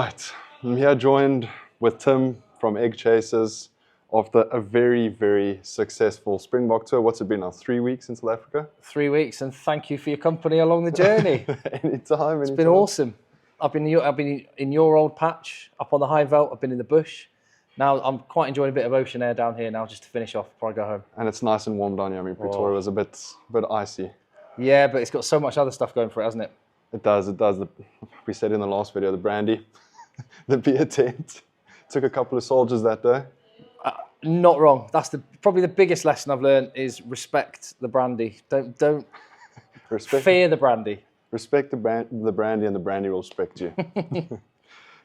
Right, I'm here joined with Tim from Egg Chasers after a very, very successful Springbok tour. What's it been now, 3 weeks in South Africa? 3 weeks, and thank you for your company along the journey. Anytime. It's been awesome. I've been in your old patch, up on the high veld. I've been in the bush. Now I'm quite enjoying a bit of ocean air down here now, just to finish off before I go home. And it's nice and warm down here. I mean, Pretoria was a bit icy. Yeah, but it's got so much other stuff going for it, hasn't it? It does. We said in the last video, the brandy, the beer tent. Took a couple of soldiers that day. Not wrong. That's probably the biggest lesson I've learned is respect the brandy. Don't fear the brandy. Respect the brandy, and the brandy will respect you.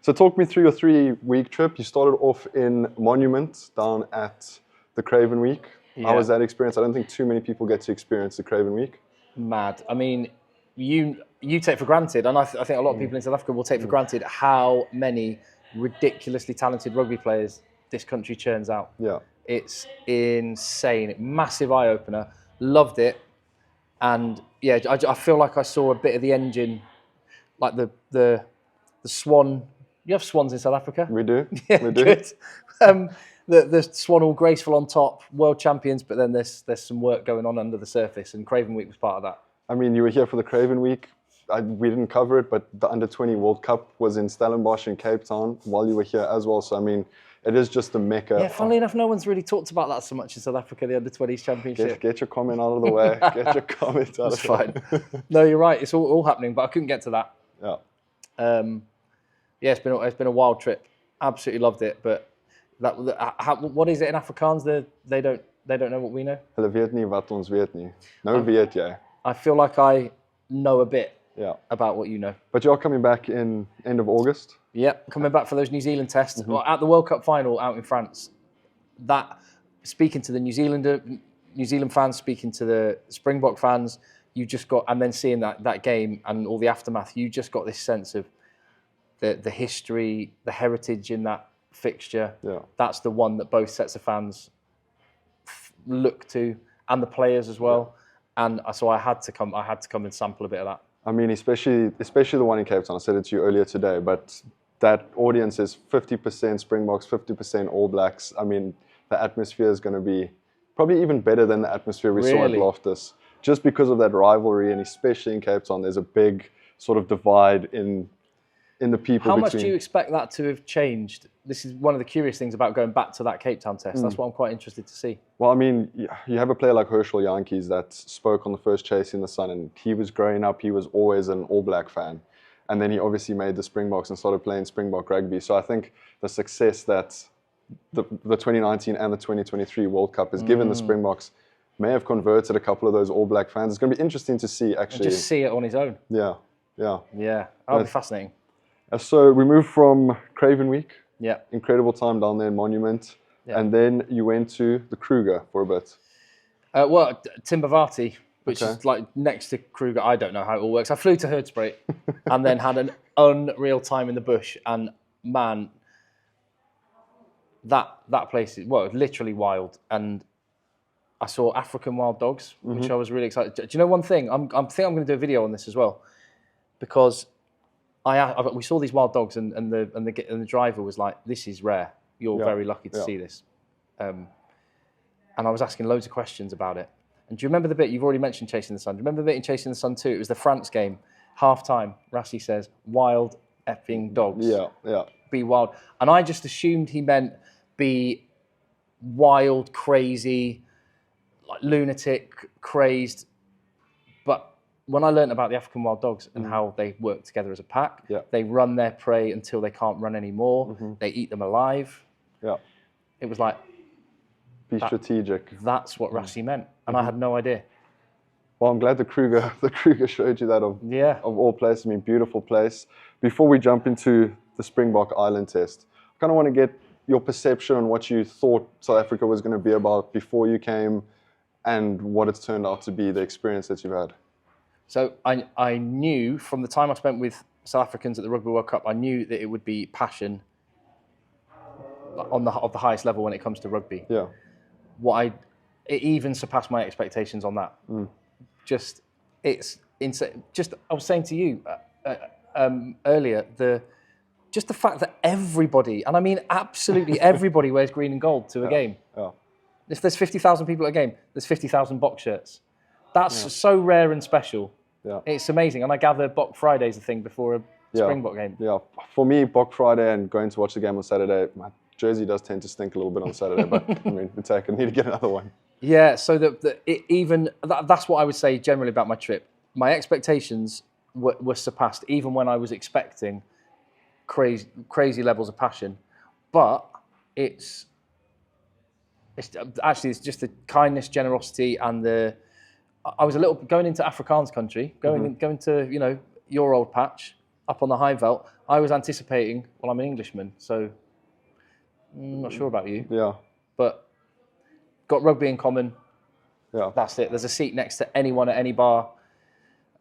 So talk me through your 3-week trip. You started off in Monument down at the Craven Week. Yeah. How was that experience? I don't think too many people get to experience the Craven Week. Mad. I mean, you take for granted, and I think a lot of people in South Africa will take for granted how many ridiculously talented rugby players this country churns out. Yeah, it's insane. Massive eye opener. Loved it, and yeah, I feel like I saw a bit of the engine, like the swan. You have swans in South Africa? We do. Yeah, we do. Good. The swan all graceful on top, world champions, but then there's some work going on under the surface, and Craven Week was part of that. I mean, you were here for the Craven Week. We didn't cover it, but the Under-20 World Cup was in Stellenbosch in Cape Town while you were here as well. So, I mean, it is just a mecca. Yeah, funnily enough, no one's really talked about that so much in South Africa, the Under-20s Championship. Get your comment out of the way. Get your comment out of the way. That's fine. No, you're right. It's all happening, but I couldn't get to that. Yeah. Yeah, it's been a wild trip. Absolutely loved it. But what is it in Afrikaans? They don't know what we know. Hulle weet nie wat ons weet nie. Nou weet jy. I feel like I know a bit about what you know. But you're coming back in end of August? Yep, coming back for those New Zealand tests. Well, at the World Cup final out in France, speaking to the New Zealand fans, speaking to the Springbok fans, you just got, and then seeing that game and all the aftermath, you just got this sense of the history, the heritage in that fixture. Yeah. That's the one that both sets of fans look to, and the players as well. Yeah. And so I had to come and sample a bit of that. I mean, especially the one in Cape Town. I said it to you earlier today, but that audience is 50% Springboks, 50% All Blacks. I mean, the atmosphere is going to be probably even better than the atmosphere we saw at Loftus, just because of that rivalry, and especially in Cape Town, there's a big sort of divide in the people. How much do you expect that to have changed? This is one of the curious things about going back to that Cape Town test. That's what I'm quite interested to see. Well, I mean, you have a player like Herschel Yankees that spoke on the first Chase in the Sun, and he was growing up, he was always an All Black fan. And then he obviously made the Springboks and started playing Springbok rugby. So I think the success that the 2019 and the 2023 World Cup has given the Springboks may have converted a couple of those All Black fans. It's going to be interesting to see, actually. And just see it on his own. Yeah. That'll be fascinating. So we moved from Craven Week. Yeah. Incredible time down there in Monument. Yeah. And then you went to the Kruger for a bit. Well, Timbavati, which is like next to Kruger. I don't know how it all works. I flew to Hoedspruit and then had an unreal time in the bush. And man, that place is, well, literally wild. And I saw African wild dogs, which I was really excited. Do you know one thing? I think I'm going to do a video on this as well, because we saw these wild dogs, and the driver was like, "This is rare. You're very lucky to see this." And I was asking loads of questions about it. And do you remember the bit you've already mentioned, Chasing the Sun? Do you remember the bit in Chasing the Sun 2? It was the France game, half time. Rassie says, "Wild effing dogs." Yeah. Be wild. And I just assumed he meant be wild, crazy, like lunatic, crazed. But when I learned about the African wild dogs and how they work together as a pack, they run their prey until they can't run anymore. They eat them alive. Yeah. It was like, be strategic. That's what Rassie meant, and I had no idea. Well, I'm glad the Kruger showed you that of all places. I mean, beautiful place. Before we jump into the Springbok Island test, I kind of want to get your perception on what you thought South Africa was going to be about before you came, and what it's turned out to be, the experience that you've had. So I knew from the time I spent with South Africans at the Rugby World Cup, I knew that it would be passion of the highest level when it comes to rugby. Yeah. It even surpassed my expectations on that. Just it's insane. Just I was saying to you earlier, just the fact that everybody, and I mean absolutely everybody, wears green and gold to a game. Yeah. If there's 50,000 people at a game, there's 50,000 box shirts. That's so rare and special. Yeah. It's amazing. And I gather Box Friday's a thing before a Springbok game. Yeah. For me, Box Friday and going to watch the game on Saturday, my jersey does tend to stink a little bit on Saturday, but I mean, I need to get another one. Yeah, so that's what I would say generally about my trip. My expectations were surpassed, even when I was expecting crazy levels of passion. But it's just the kindness, generosity, and I was a little going into Afrikaans country, going to your old patch up on the high veld. I was anticipating. Well, I'm an Englishman, so I'm not sure about you. Yeah. But got rugby in common. Yeah. That's it. There's a seat next to anyone at any bar.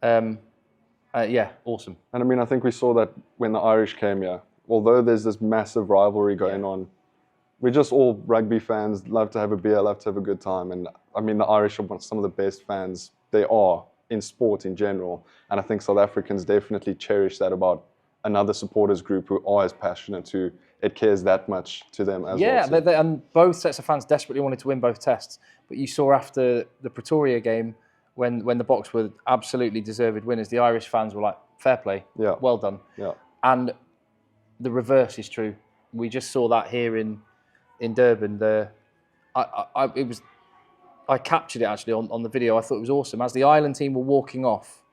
Yeah, awesome. And I mean, I think we saw that when the Irish came here. Although there's this massive rivalry going on, we're just all rugby fans, love to have a beer, love to have a good time. And I mean, the Irish are some of the best fans they are in sport in general. And I think South Africans definitely cherish that about another supporters group who are as passionate, who it cares that much to them as well. Yeah, and both sets of fans desperately wanted to win both tests. But you saw after the Pretoria game, when the Boks were absolutely deserved winners, the Irish fans were like, fair play, well done. Yeah. And the reverse is true. We just saw that here in Durban. I captured it actually on the video. I thought it was awesome. As the Ireland team were walking off,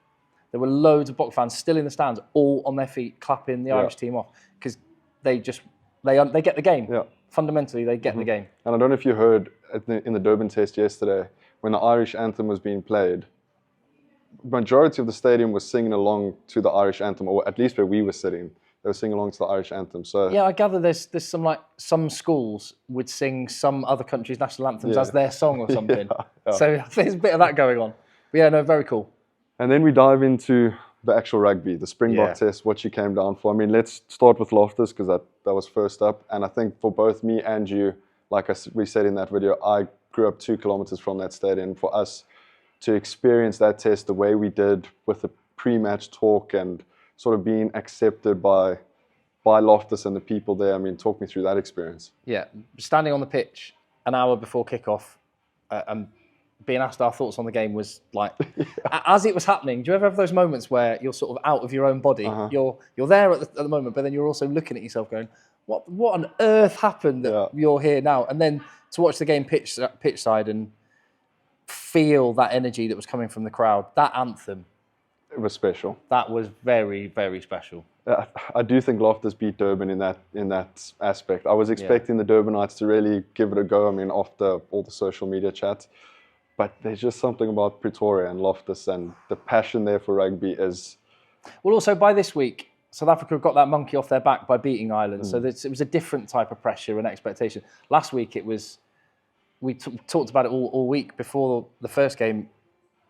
there were loads of Bok fans still in the stands, all on their feet, clapping the Irish team off because they get the game. Yeah. Fundamentally, they get the game. And I don't know if you heard in the Durban test yesterday when the Irish anthem was being played. Majority of the stadium was singing along to the Irish anthem, or at least where we were sitting. They were singing along to the Irish anthem. So yeah, I gather there's some schools would sing some other countries' national anthems as their song or something. Yeah. So there's a bit of that going on. But yeah, no, very cool. And then we dive into the actual rugby, the Springbok test, what you came down for. I mean, let's start with Loftus because that was first up. And I think for both me and you, like we said in that video, I grew up 2 kilometers from that stadium. For us to experience that test the way we did with the pre-match talk and sort of being accepted by Loftus and the people there. I mean, talk me through that experience. Yeah, standing on the pitch an hour before kickoff and being asked our thoughts on the game was like, as it was happening, do you ever have those moments where you're sort of out of your own body? You're there at the moment, but then you're also looking at yourself going, what on earth happened that you're here now? And then to watch the game pitch side and feel that energy that was coming from the crowd, that anthem. It was special. That was very, very special. I do think Loftus beat Durban in that aspect. I was expecting the Durbanites to really give it a go. I mean, after all the social media chat, but there's just something about Pretoria and Loftus and the passion there for rugby is. Well, also by this week, South Africa got that monkey off their back by beating Ireland, so it was a different type of pressure and expectation. Last week it was. We talked about it all week before the first game.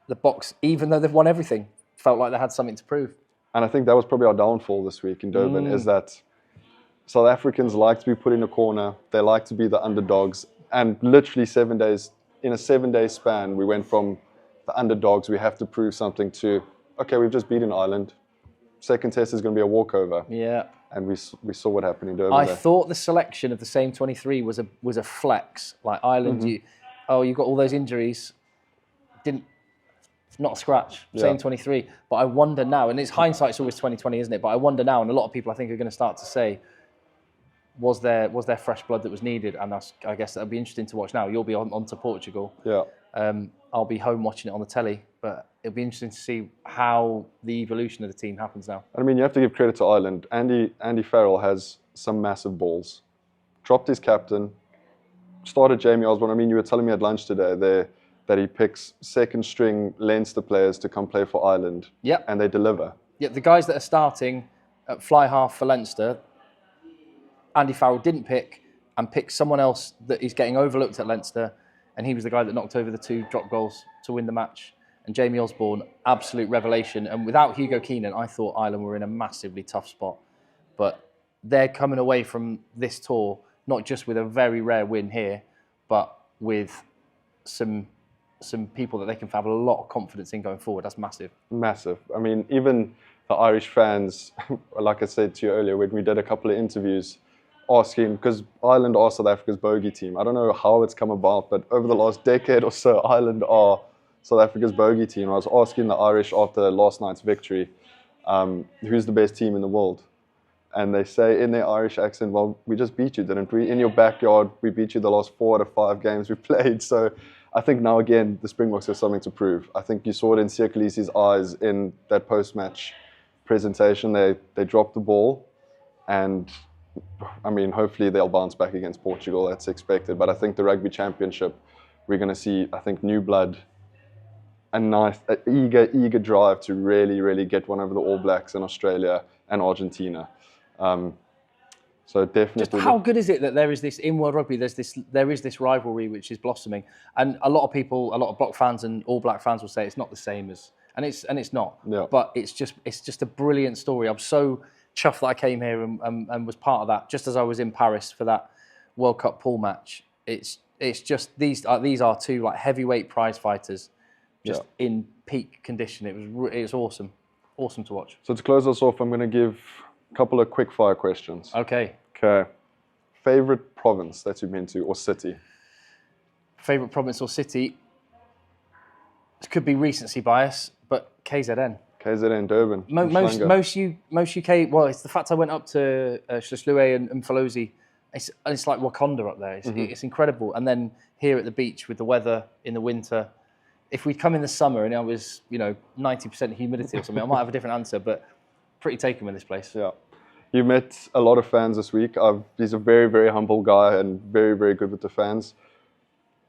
The Boks, even though they've won everything, felt like they had something to prove. And I think that was probably our downfall this week in Durban, is that South Africans like to be put in a corner. They like to be the underdogs. And literally 7 days, in a 7-day span, we went from the underdogs, we have to prove something, to, okay, we've just beaten Ireland. Second test is going to be a walkover. Yeah. And we saw what happened in Durban. I thought the selection of the same 23 was a flex. Like Ireland, you got all those injuries. Not a scratch, same 23. But I wonder now, and it's hindsight's always 2020, isn't it? But I wonder now, and a lot of people I think are going to start to say, was there fresh blood that was needed? And I guess that'll be interesting to watch now. You'll be on to Portugal. Yeah. I'll be home watching it on the telly, but it'll be interesting to see how the evolution of the team happens now. I mean, you have to give credit to Ireland. Andy Farrell has some massive balls. Dropped his captain, started Jamie Osborne. I mean, you were telling me at lunch today that he picks second string Leinster players to come play for Ireland. Yep. And they deliver. Yeah, the guys that are starting at fly half for Leinster, Andy Farrell didn't pick and picked someone else that is getting overlooked at Leinster, and he was the guy that knocked over the 2 drop goals to win the match. And Jamie Osborne, absolute revelation. And without Hugo Keenan, I thought Ireland were in a massively tough spot. But they're coming away from this tour, not just with a very rare win here, but with some people that they can have a lot of confidence in going forward. That's massive. Massive. I mean, even the Irish fans, like I said to you earlier, when we did a couple of interviews, asking, because Ireland are South Africa's bogey team. I don't know how it's come about, but over the last decade or so, Ireland are South Africa's bogey team. I was asking the Irish after last night's victory, who's the best team in the world? And they say in their Irish accent, well, we just beat you, didn't we? In your backyard, we beat you the last 4 out of 5 games we played. So I think now again, the Springboks have something to prove. I think you saw it in Siya Kolisi's eyes in that post-match presentation. They dropped the ball, and I mean, hopefully they'll bounce back against Portugal. That's expected. But I think the Rugby Championship, we're going to see, I think, new blood, a nice, eager drive to really, really get one over the All Blacks in Australia and Argentina. So definitely. Just how good is it that there is this in World Rugby? There is this rivalry which is blossoming, and a lot of people, a lot of Block fans and All Black fans will say it's not the same as, and it's not. Yeah. But it's just a brilliant story. I'm so chuffed that I came here and was part of that. Just as I was in Paris for that World Cup pool match, it's just these are two like heavyweight prize fighters, just in peak condition. It was awesome to watch. So to close us off, I'm going to give a couple of quick fire questions. Okay. Favorite province that you've been to, or city? Favorite province or city? It could be recency bias, but KZN. KZN, Durban. Most UK. Well, it's the fact I went up to Shlishlue and Mfolozi. It's like Wakanda up there. It's incredible. And then here at the beach with the weather in the winter. If we'd come in the summer and it was 90% humidity or something, I might have a different answer. But pretty taken with this place. Yeah. You met a lot of fans this week. He's a very, very humble guy and very, very good with the fans.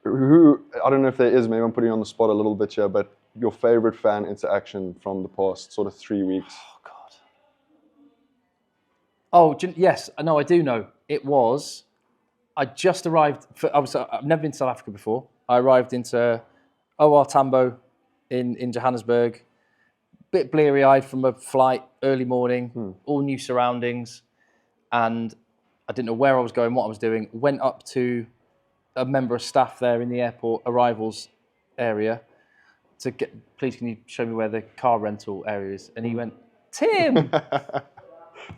Who, I don't know if there is, maybe I'm putting you on the spot a little bit here, but your favorite fan interaction from the past sort of 3 weeks? Oh, God. Oh, yes. No, I do know. It was, I just arrived, I've never been to South Africa before. I arrived into OR Tambo in Johannesburg. Bit bleary-eyed from a flight, early morning, all new surroundings, and I didn't know where I was going, what I was doing. Went up to a member of staff there in the airport arrivals area to get, please can you show me where the car rental area is? And he went, Tim!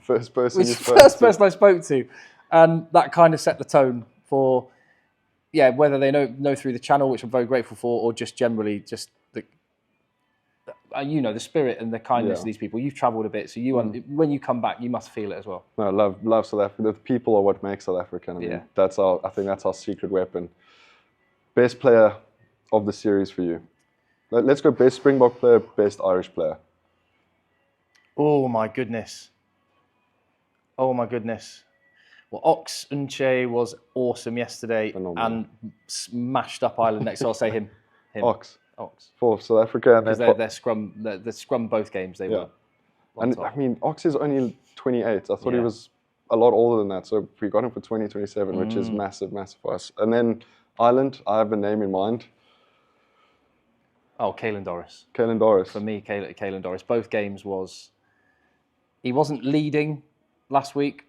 First person I spoke to. And that kind of set the tone for, whether they know through the channel, which I'm very grateful for, or just generally just the spirit and the kindness of these people. You've travelled a bit, so when you come back, you must feel it as well. No, love South Africa. The people are what makes South African. I mean, I think that's our secret weapon. Best player of the series for you? Let's go best Springbok player, best Irish player. Oh my goodness. Well, Ox Unche was awesome yesterday. Phenomenal. And smashed up Ireland next, so I'll say him. Ox for South Africa, and because their scrum, the scrum both games they were. And top. I mean, Ox is only 28. I thought he was a lot older than that. So we got him for 2027, which is massive for us. And then Ireland, I have a name in mind. Oh, Caelan Doris. Caelan Doris. For me, Caelan Doris. Both games he wasn't leading last week,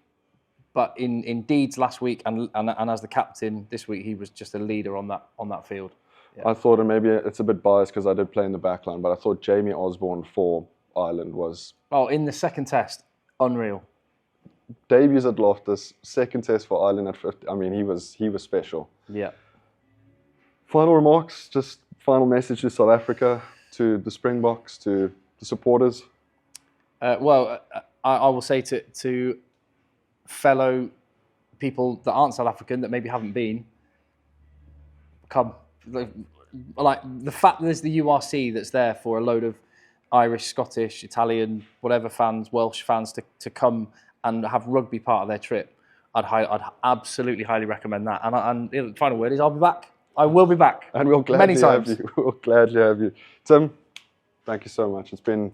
but in deeds last week and as the captain this week, he was just a leader on that field. Yeah. I thought, and maybe it's a bit biased because I did play in the back line, but I thought Jamie Osborne for Ireland was... Oh, in the second test, unreal. Debuts at Loftus, second test for Ireland at 50. I mean, he was special. Yeah. Final remarks, just final message to South Africa, to the Springboks, to the supporters. I will say to fellow people that aren't South African, that maybe haven't been, come. Like the fact that there's the URC that's there for a load of Irish, Scottish, Italian, whatever fans, Welsh fans to come and have rugby part of their trip, I'd absolutely highly recommend that. And the final word is I'll be back. I will be back. And we'll gladly have you. We'll gladly have you. Tim, thank you so much. It's been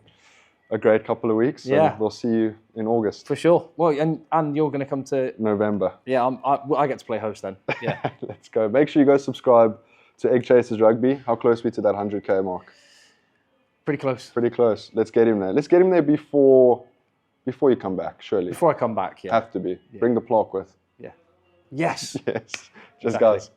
a great couple of weeks. Yeah. And we'll see you in August. For sure. Well, and you're going to come to... November. Yeah, I get to play host then. Yeah. Let's go. Make sure you go subscribe to Egg Chasers Rugby. How close are we to that 100K mark? Pretty close. Pretty close. Let's get him there. Let's get him there before you come back, surely. Before I come back, yeah. Have to be. Yeah. Bring the plaque with. Yeah. Yes. Yes. Just guys.